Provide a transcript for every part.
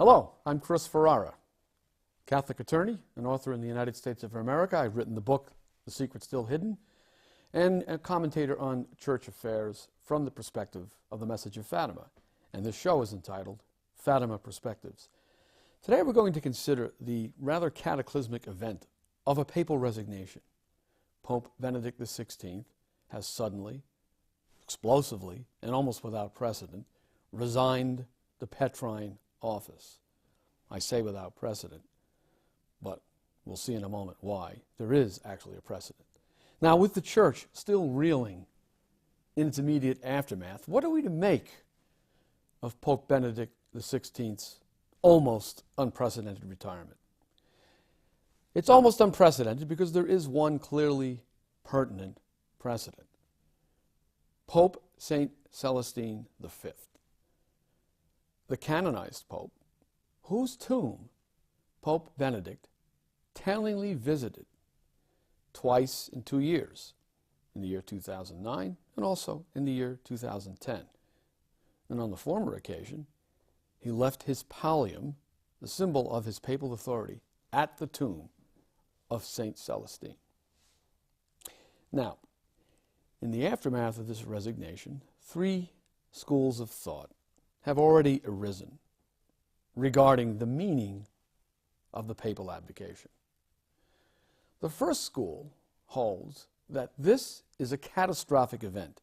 Hello, I'm Chris Ferrara, Catholic attorney and author in the United States of America. I've written the book, The Secret Still Hidden, and a commentator on church affairs from the perspective of the Message of Fatima. And this show is entitled Fatima Perspectives. Today we're going to consider the rather cataclysmic event of a papal resignation. Pope Benedict XVI has suddenly, explosively, and almost without precedent, resigned the Petrine office. I say without precedent, but we'll see in a moment why. There is actually a precedent. Now, with the Church still reeling in its immediate aftermath, what are we to make of Pope Benedict XVI's almost unprecedented retirement? It's almost unprecedented because there is one clearly pertinent precedent. Pope St. Celestine V, the canonized pope, whose tomb Pope Benedict tellingly visited twice in 2 years, in the year 2009 and also in the year 2010. And on the former occasion, he left his pallium, the symbol of his papal authority, at the tomb of St. Celestine. Now, in the aftermath of this resignation, three schools of thought have already arisen regarding the meaning of the papal abdication. The first school holds that this is a catastrophic event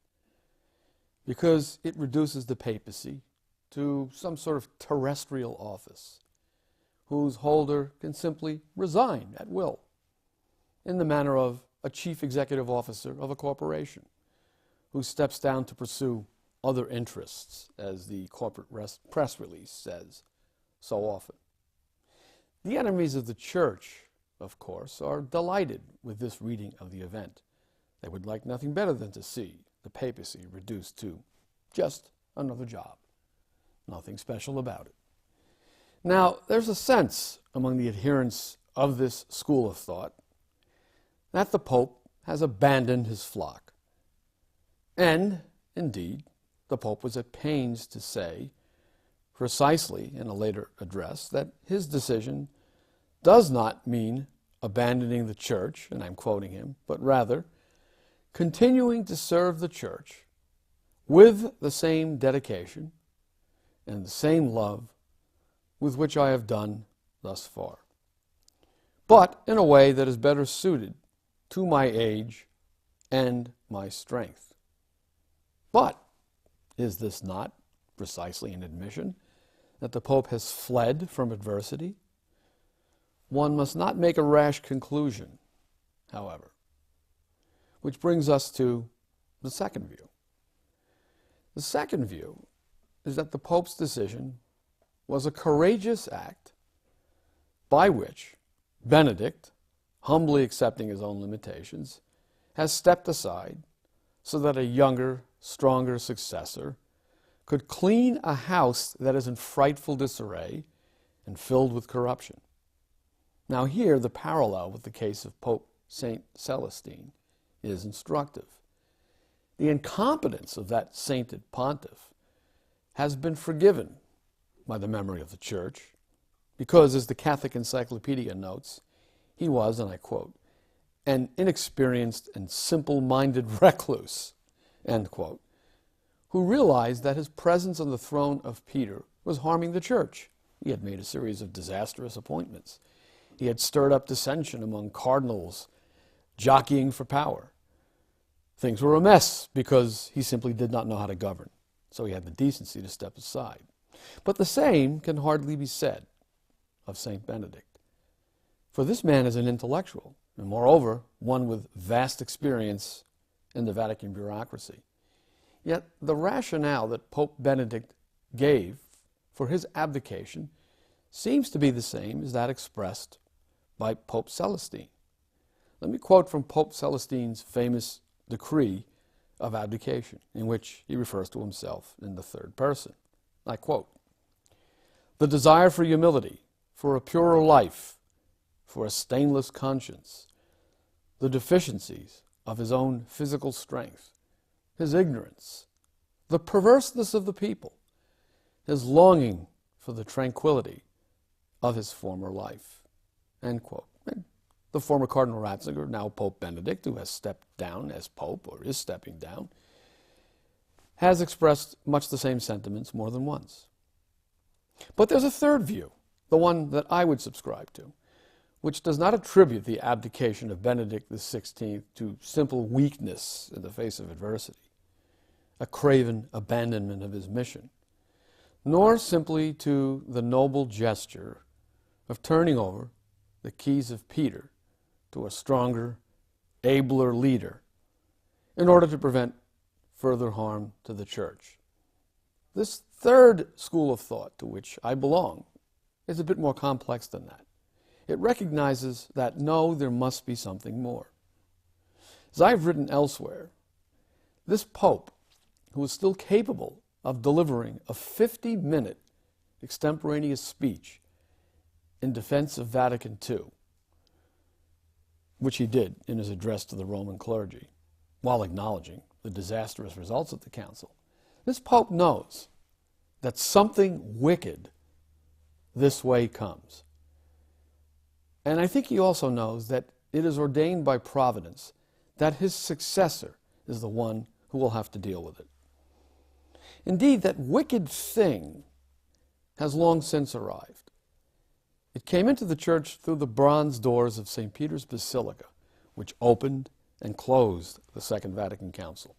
because it reduces the papacy to some sort of terrestrial office whose holder can simply resign at will in the manner of a chief executive officer of a corporation who steps down to pursue other interests, as the corporate press release says so often. The enemies of the Church, of course, are delighted with this reading of the event. They would like nothing better than to see the papacy reduced to just another job. Nothing special about it. Now, there's a sense among the adherents of this school of thought that the Pope has abandoned his flock. And, indeed, the Pope was at pains to say, precisely in a later address, that his decision does not mean abandoning the Church, and I'm quoting him, but rather continuing to serve the Church with the same dedication and the same love with which I have done thus far, but in a way that is better suited to my age and my strength. But is this not precisely an admission that the Pope has fled from adversity? One must not make a rash conclusion, however, which brings us to the second view. The second view is that the Pope's decision was a courageous act by which Benedict, humbly accepting his own limitations, has stepped aside so that a younger, stronger successor could clean a house that is in frightful disarray and filled with corruption. Now here, the parallel with the case of Pope St. Celestine is instructive. The incompetence of that sainted pontiff has been forgiven by the memory of the Church because, as the Catholic Encyclopedia notes, he was, and I quote, an inexperienced and simple-minded recluse, end quote, who realized that his presence on the throne of Peter was harming the Church. He had made a series of disastrous appointments. He had stirred up dissension among cardinals, jockeying for power. Things were a mess because he simply did not know how to govern, so he had the decency to step aside. But the same can hardly be said of St. Benedict. For this man is an intellectual, and moreover, one with vast experience in the Vatican bureaucracy. Yet the rationale that Pope Benedict gave for his abdication seems to be the same as that expressed by Pope Celestine. Let me quote from Pope Celestine's famous decree of abdication, in which he refers to himself in the third person. I quote, "The desire for humility, for a purer life, for a stainless conscience, the deficiencies of his own physical strength, his ignorance, the perverseness of the people, his longing for the tranquility of his former life, end quote. And the former Cardinal Ratzinger, now Pope Benedict, who has stepped down as Pope, or is stepping down, has expressed much the same sentiments more than once. But there's a third view, the one that I would subscribe to, which does not attribute the abdication of Benedict XVI to simple weakness in the face of adversity, a craven abandonment of his mission, nor simply to the noble gesture of turning over the keys of Peter to a stronger, abler leader in order to prevent further harm to the Church. This third school of thought to which I belong is a bit more complex than that. It recognizes that, no, there must be something more. As I've written elsewhere, this Pope, who is still capable of delivering a 50-minute extemporaneous speech in defense of Vatican II, which he did in his address to the Roman clergy, while acknowledging the disastrous results of the council, this Pope knows that something wicked this way comes. And I think he also knows that it is ordained by Providence that his successor is the one who will have to deal with it. Indeed, that wicked thing has long since arrived. It came into the Church through the bronze doors of St. Peter's Basilica, which opened and closed the Second Vatican Council.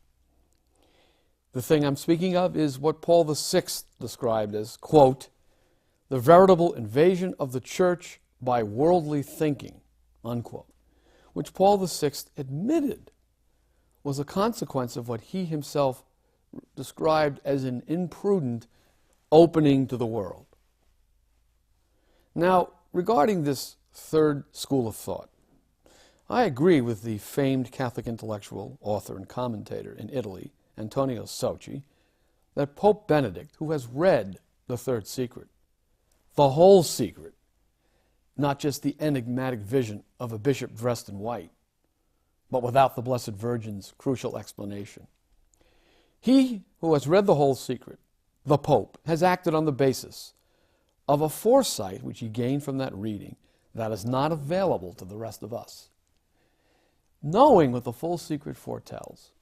The thing I'm speaking of is what Paul VI described as, quote, the veritable invasion of the Church by worldly thinking, unquote, which Paul VI admitted was a consequence of what he himself described as an imprudent opening to the world. Now, regarding this third school of thought, I agree with the famed Catholic intellectual, author, and commentator in Italy, Antonio Socci, that Pope Benedict, who has read the third secret, the whole secret, not just the enigmatic vision of a bishop dressed in white, but without the Blessed Virgin's crucial explanation. He who has read the whole secret, the Pope, has acted on the basis of a foresight which he gained from that reading that is not available to the rest of us. Knowing what the full secret foretells,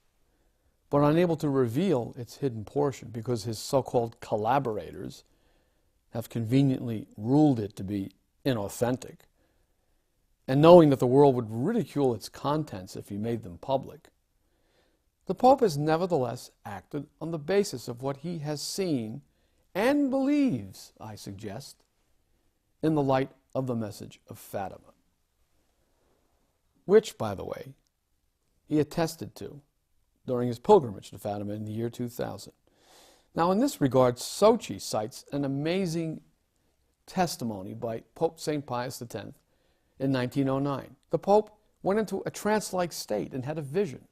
but unable to reveal its hidden portion because his so-called collaborators have conveniently ruled it to be inauthentic, and knowing that the world would ridicule its contents if he made them public, the Pope has nevertheless acted on the basis of what he has seen and believes, I suggest, in the light of the message of Fatima, which, by the way, he attested to during his pilgrimage to Fatima in the year 2000. Now, in this regard, Socci cites an amazing testimony by Pope St. Pius X in 1909. The Pope went into a trance-like state and had a vision.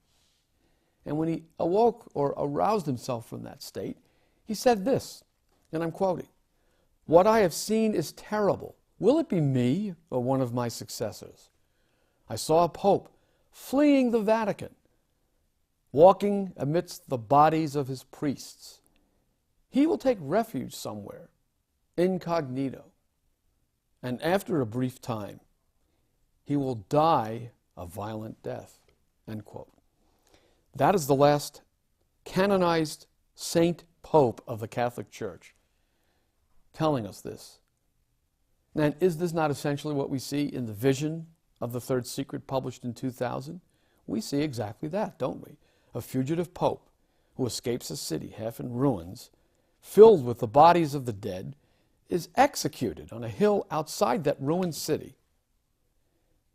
And when he awoke or aroused himself from that state, he said this, and I'm quoting, "What I have seen is terrible. Will it be me or one of my successors? I saw a Pope fleeing the Vatican, walking amidst the bodies of his priests. He will take refuge somewhere, incognito, and after a brief time, he will die a violent death," end quote. That is the last canonized saint pope of the Catholic Church telling us this. And is this not essentially what we see in the vision of the third secret published in 2000? We see exactly that, don't we? A fugitive pope who escapes a city half in ruins, filled with the bodies of the dead, is executed on a hill outside that ruined city.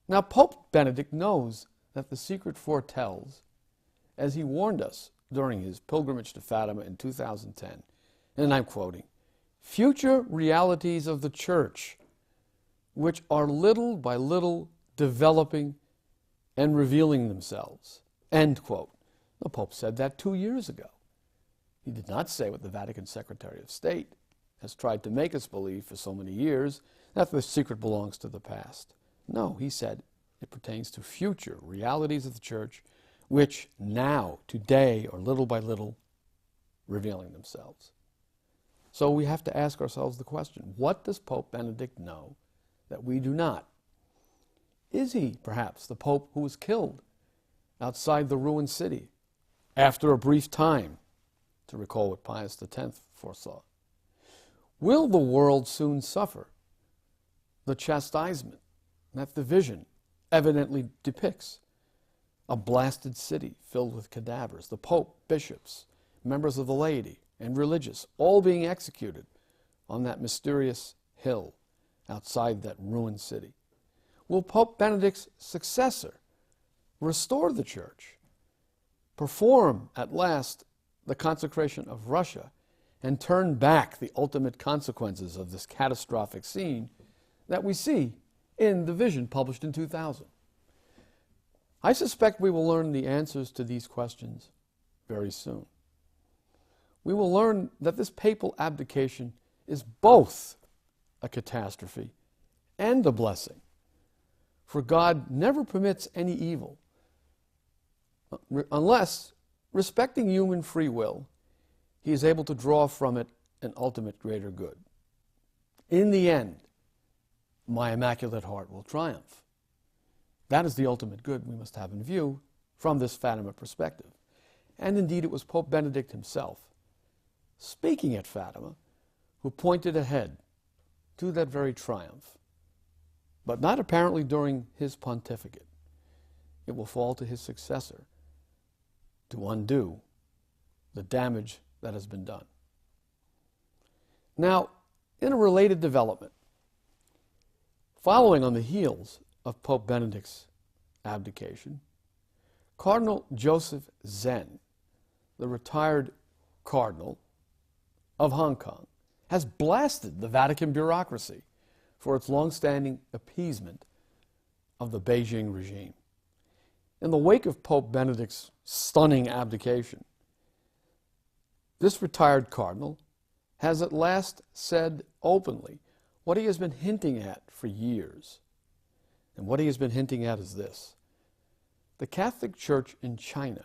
Now, Pope Benedict knows that the secret foretells, as he warned us during his pilgrimage to Fatima in 2010, and I'm quoting, "future realities of the Church, which are little by little developing and revealing themselves," end quote. The Pope said that 2 years ago. He did not say what the Vatican Secretary of State has tried to make us believe for so many years, that the secret belongs to the past. No, he said it pertains to future realities of the Church, which now, today, are little by little revealing themselves. So we have to ask ourselves the question, what does Pope Benedict know that we do not? Is he, perhaps, the Pope who was killed outside the ruined city after a brief time, to recall what Pius X foresaw? Will the world soon suffer the chastisement that the vision evidently depicts? A blasted city filled with cadavers, the Pope, bishops, members of the laity, and religious, all being executed on that mysterious hill outside that ruined city. Will Pope Benedict's successor restore the Church, perform at last the consecration of Russia, and turn back the ultimate consequences of this catastrophic scene that we see in the vision published in 2000? I suspect we will learn the answers to these questions very soon. We will learn that this papal abdication is both a catastrophe and a blessing. For God never permits any evil unless, respecting human free will, he is able to draw from it an ultimate greater good. In the end, my Immaculate Heart will triumph. That is the ultimate good we must have in view from this Fatima perspective. And indeed, it was Pope Benedict himself, speaking at Fatima, who pointed ahead to that very triumph. But not apparently during his pontificate. It will fall to his successor to undo the damage that has been done. Now, in a related development, following on the heels of Pope Benedict's abdication, Cardinal Joseph Zen, the retired cardinal of Hong Kong, has blasted the Vatican bureaucracy for its long-standing appeasement of the Beijing regime. In the wake of Pope Benedict's stunning abdication, this retired cardinal has at last said openly what he has been hinting at for years. And what he has been hinting at is this: the Catholic Church in China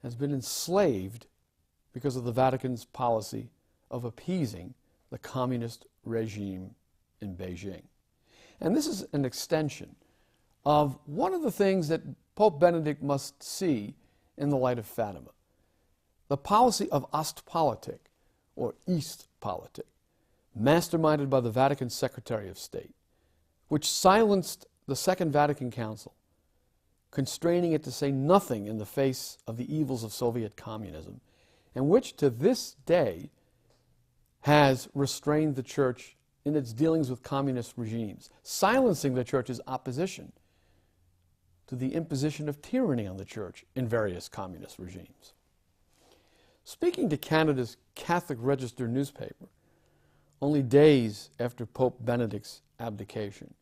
has been enslaved because of the Vatican's policy of appeasing the communist regime in Beijing. And this is an extension of one of the things that Pope Benedict must see in the light of Fatima: the policy of Ostpolitik, or East politic, masterminded by the Vatican Secretary of State, which silenced the Second Vatican Council, constraining it to say nothing in the face of the evils of Soviet communism, and which to this day has restrained the Church in its dealings with communist regimes, silencing the Church's opposition to the imposition of tyranny on the Church in various communist regimes. Speaking to Canada's Catholic Register newspaper, only days after Pope Benedict's abdication,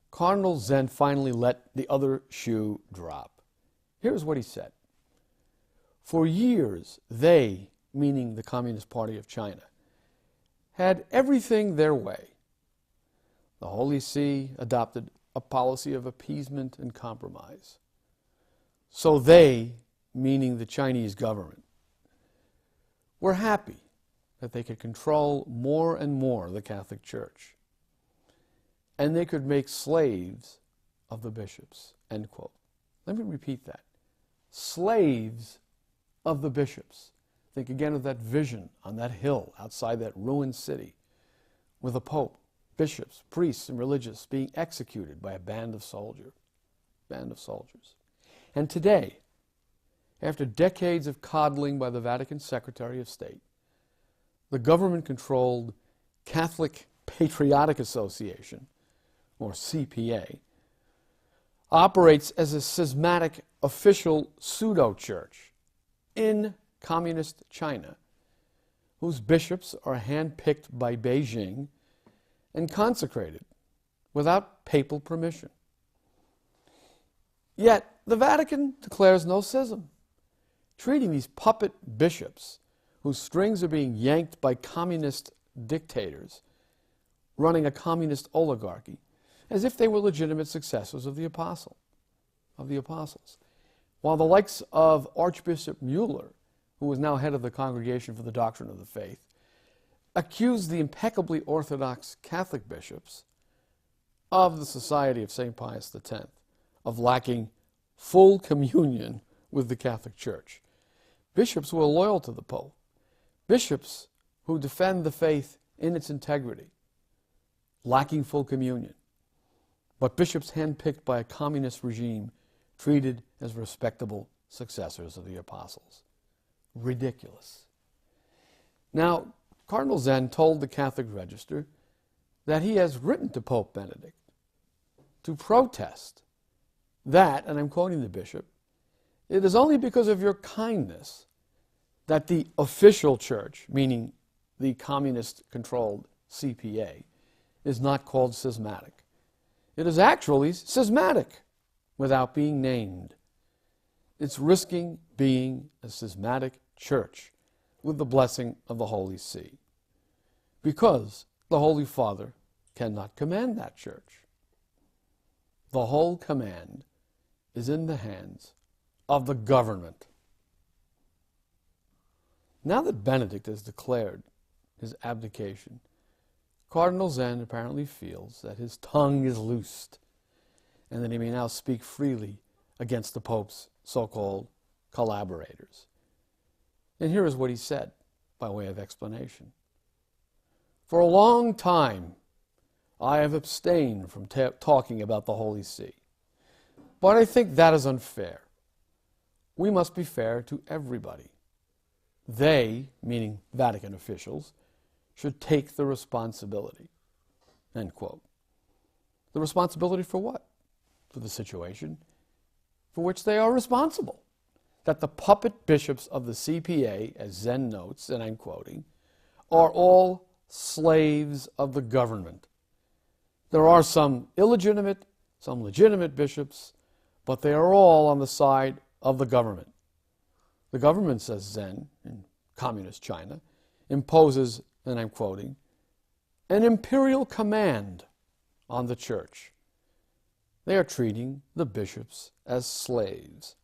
Cardinal Zen finally let the other shoe drop. Here's what he said: "For years, they," meaning the Communist Party of China, "had everything their way. The Holy See adopted a policy of appeasement and compromise. So they," meaning the Chinese government, "were happy that they could control more and more the Catholic Church, and they could make slaves of the bishops." End quote. Let me repeat that. Slaves of the bishops. Think again of that vision on that hill outside that ruined city, with a pope, bishops, priests, and religious being executed by a band of soldiers. And today, after decades of coddling by the Vatican Secretary of State, the government-controlled Catholic Patriotic Association, or CPA, operates as a schismatic official pseudo-church in communist China, whose bishops are handpicked by Beijing and consecrated without papal permission. Yet the Vatican declares no schism, treating these puppet bishops, whose strings are being yanked by communist dictators running a communist oligarchy, as if they were legitimate successors of the apostles. While the likes of Archbishop Mueller, who is now head of the Congregation for the Doctrine of the Faith, accused the impeccably orthodox Catholic bishops of the Society of St. Pius X of lacking full communion with the Catholic Church. Bishops who are loyal to the Pope, bishops who defend the faith in its integrity, lacking full communion, but bishops handpicked by a communist regime treated as respectable successors of the apostles. Ridiculous. Now, Cardinal Zen told the Catholic Register that he has written to Pope Benedict to protest that, and I'm quoting the bishop, "It is only because of your kindness that the official church," meaning the communist-controlled CPA, "is not called schismatic. It is actually schismatic without being named. It's risking being a schismatic church with the blessing of the Holy See, because the Holy Father cannot command that church. The whole command is in the hands of the government." Now that Benedict has declared his abdication, Cardinal Zen apparently feels that his tongue is loosed and that he may now speak freely against the Pope's so-called collaborators. And here is what he said by way of explanation. "For a long time, I have abstained from talking about the Holy See, but I think that is unfair. We must be fair to everybody. They," meaning Vatican officials, "should take the responsibility." End quote. The responsibility for what? For the situation for which they are responsible. That the puppet bishops of the CPA, as Zen notes, and I'm quoting, "are all slaves of the government. There are some illegitimate, some legitimate bishops, but they are all on the side of the government. The government," says Zen, in communist China, "imposes," and I'm quoting, "an imperial command on the church. They are treating the bishops as slaves.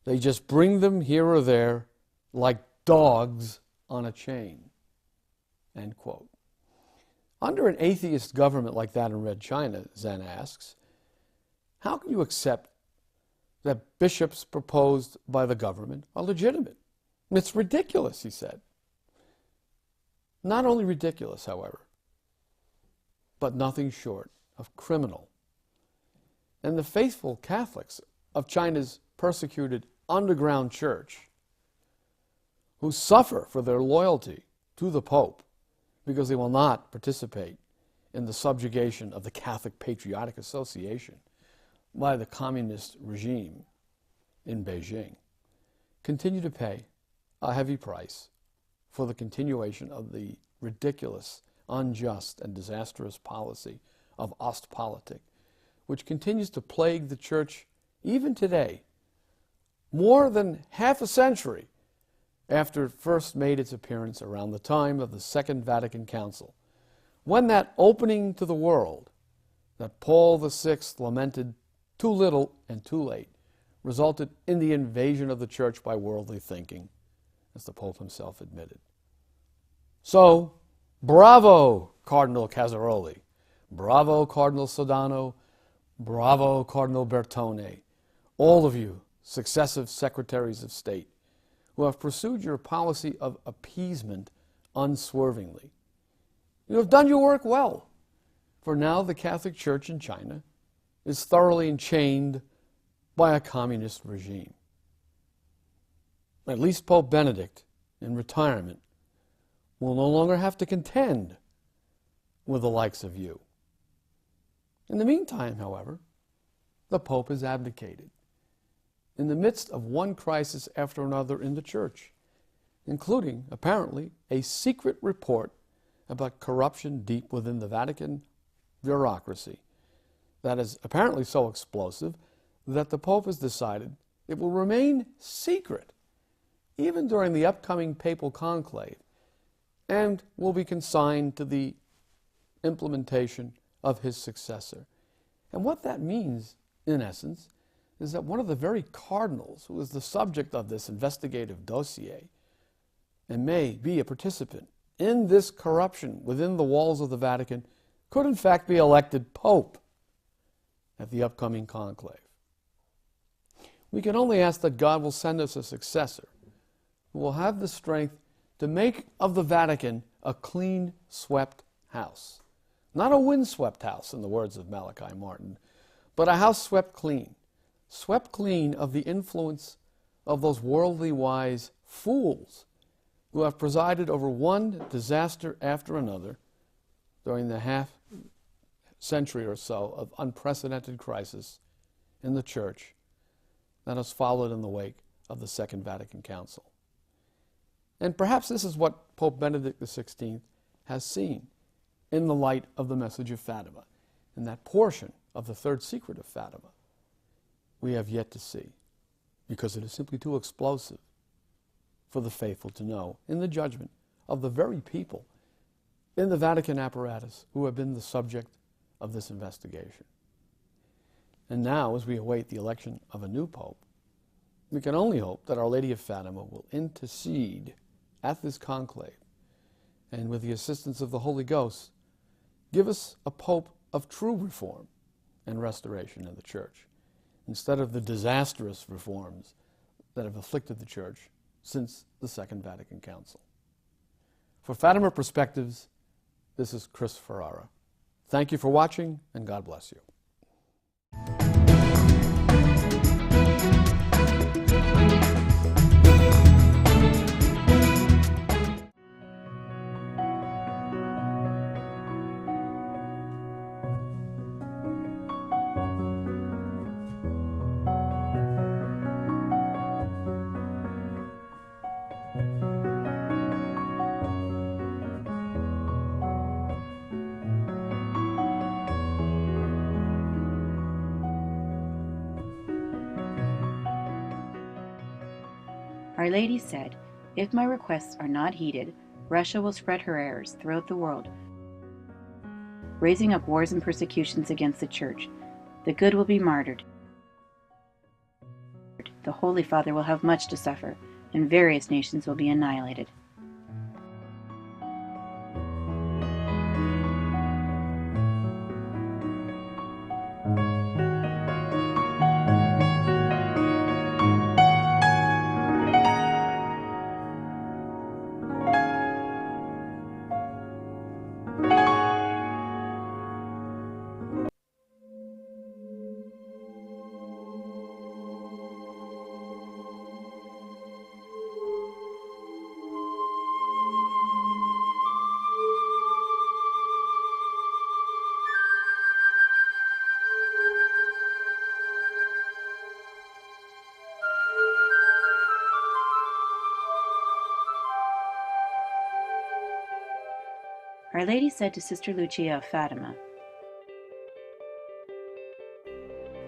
They just bring them here or there like dogs on a chain." End quote. Under an atheist government like that in Red China, Zen asks, how can you accept that bishops proposed by the government are legitimate? It's ridiculous, he said. Not only ridiculous, however, but nothing short of criminal. And the faithful Catholics of China's persecuted underground church, who suffer for their loyalty to the Pope because they will not participate in the subjugation of the Catholic Patriotic Association by the communist regime in Beijing, continue to pay a heavy price for the continuation of the ridiculous, unjust, and disastrous policy of Ostpolitik, which continues to plague the Church even today, more than half a century after it first made its appearance around the time of the Second Vatican Council, when that opening to the world that Paul VI lamented too little and too late resulted in the invasion of the Church by worldly thinking, as the Pope himself admitted. So, bravo, Cardinal Casaroli, bravo, Cardinal Sodano, bravo, Cardinal Bertone, all of you successive secretaries of state who have pursued your policy of appeasement unswervingly. You have done your work well, for now the Catholic Church in China is thoroughly enchained by a communist regime. At least Pope Benedict, in retirement, will no longer have to contend with the likes of you. In the meantime, however, the Pope has abdicated in the midst of one crisis after another in the Church, including, apparently, a secret report about corruption deep within the Vatican bureaucracy that is apparently so explosive that the Pope has decided it will remain secret even during the upcoming papal conclave and will be consigned to the implementation of his successor. And what that means, in essence, is that one of the very cardinals who is the subject of this investigative dossier and may be a participant in this corruption within the walls of the Vatican could in fact be elected Pope at the upcoming conclave. We can only ask that God will send us a successor who will have the strength to make of the Vatican a clean swept house. Not a windswept house, in the words of Malachi Martin, but a house swept clean of the influence of those worldly wise fools who have presided over one disaster after another during the half century or so of unprecedented crisis in the Church that has followed in the wake of the Second Vatican Council. And perhaps this is what Pope Benedict XVI has seen in the light of the message of Fatima, in that portion of the third secret of Fatima we have yet to see, because it is simply too explosive for the faithful to know in the judgment of the very people in the Vatican apparatus who have been the subject of this investigation. And now, as we await the election of a new pope, we can only hope that Our Lady of Fatima will intercede at this conclave, and with the assistance of the Holy Ghost, give us a pope of true reform and restoration in the Church, instead of the disastrous reforms that have afflicted the Church since the Second Vatican Council. For Fatima Perspectives, this is Chris Ferrara. Thank you for watching, and God bless you. Our Lady said, "If my requests are not heeded, Russia will spread her errors throughout the world, raising up wars and persecutions against the Church. The good will be martyred. The Holy Father will have much to suffer, and various nations will be annihilated." Our Lady said to Sister Lucia of Fatima,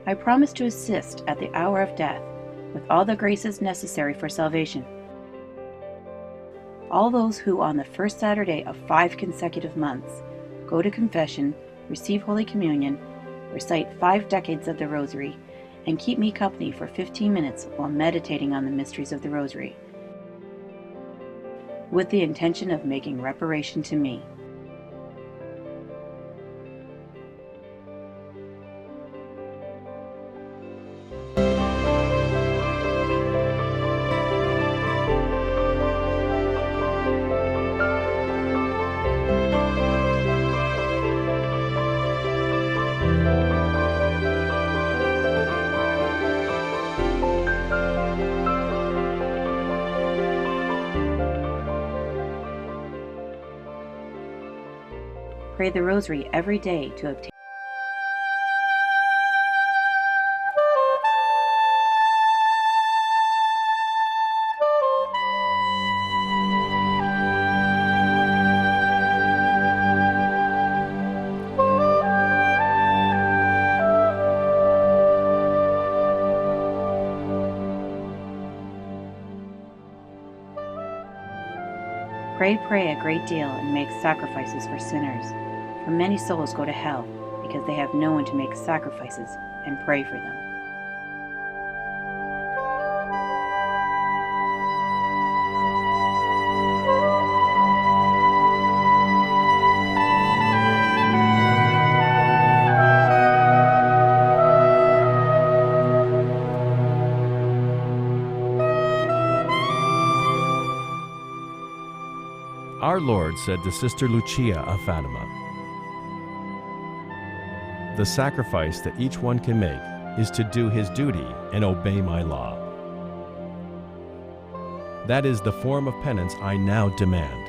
"I promise to assist at the hour of death with all the graces necessary for salvation. All those who on the first Saturday of 5 consecutive months go to confession, receive Holy Communion, recite 5 decades of the Rosary, and keep me company for 15 minutes while meditating on the mysteries of the Rosary, with the intention of making reparation to me." Pray the Rosary every day to obtain Pray a great deal and make sacrifices for sinners, for many souls go to hell because they have no one to make sacrifices and pray for them. Our Lord said to Sister Lucia of Fatima, "The sacrifice that each one can make is to do his duty and obey my law. That is the form of penance I now demand."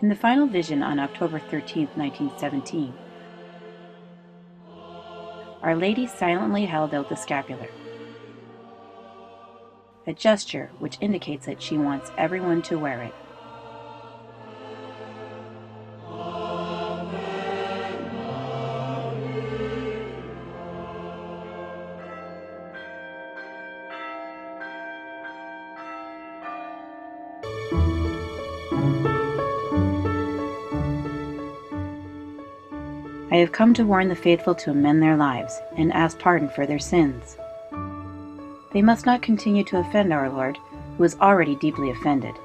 In the final vision on October 13, 1917, Our Lady silently held out the scapular, a gesture which indicates that she wants everyone to wear it. I have come to warn the faithful to amend their lives and ask pardon for their sins. They must not continue to offend our Lord, who is already deeply offended.